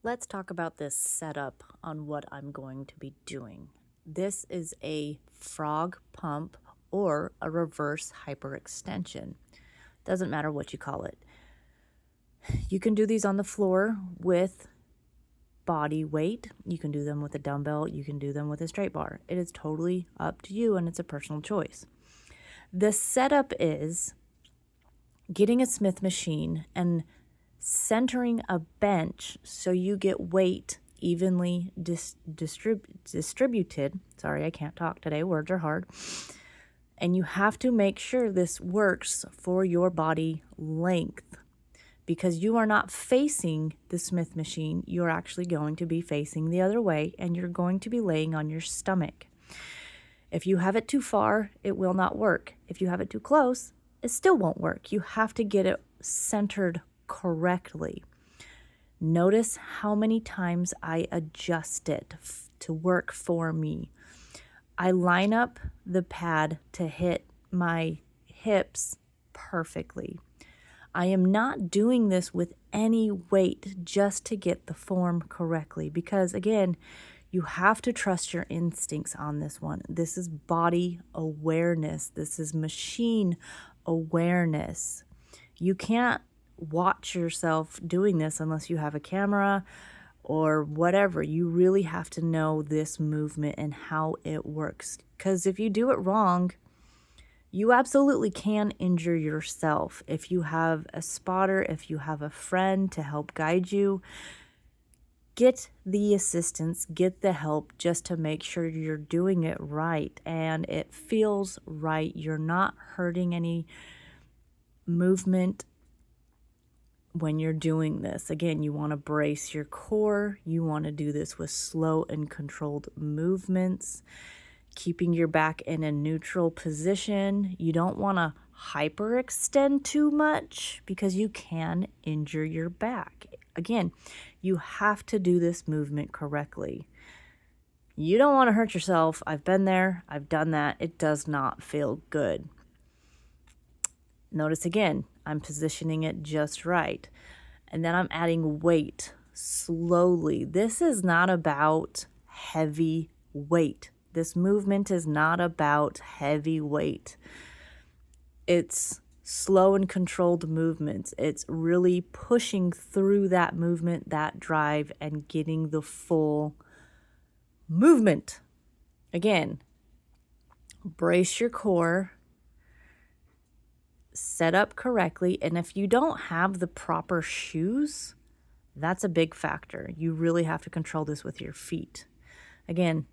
Let's talk about this setup on what I'm going to be doing. This is a frog pump or a reverse hyperextension. Doesn't matter what you call it. You can do these on the floor with body weight. You can do them with a dumbbell. You can do them with a straight bar. It is totally up to you and it's a personal choice. The setup is getting a Smith machine and centering a bench so you get weight evenly distributed. Sorry, I can't talk today. Words are hard. And you have to make sure this works for your body length because you are not facing the Smith machine. You're actually going to be facing the other way and you're going to be laying on your stomach. If you have it too far, it will not work. If you have it too close, it still won't work. You have to get it centered correctly. Notice how many times I adjust it to work for me. I line up the pad to hit my hips perfectly. I am not doing this with any weight just to get the form correctly because, again, you have to trust your instincts on this one. This is body awareness. This is machine awareness. You can't watch yourself doing this unless you have a camera or whatever. You really have to know this movement and how it works. Because if you do it wrong, you absolutely can injure yourself. If you have a spotter, if you have a friend to help guide you, get the assistance, get the help just to make sure you're doing it right and it feels right. You're not hurting any movement when you're doing this. Again, you want to brace your core. You want to do this with slow and controlled movements, keeping your back in a neutral position. You don't want to hyperextend too much because you can injure your back. Again, you have to do this movement correctly. You don't want to hurt yourself. I've been there. I've done that. It does not feel good. Notice again, I'm positioning it just right. And then I'm adding weight slowly. This is not about heavy weight. This movement is not about heavy weight. It's slow and controlled movements. It's really pushing through that movement, that drive, and getting the full movement. Again, brace your core, set up correctly, and if you don't have the proper shoes, that's a big factor. You really have to control this with your feet. Again,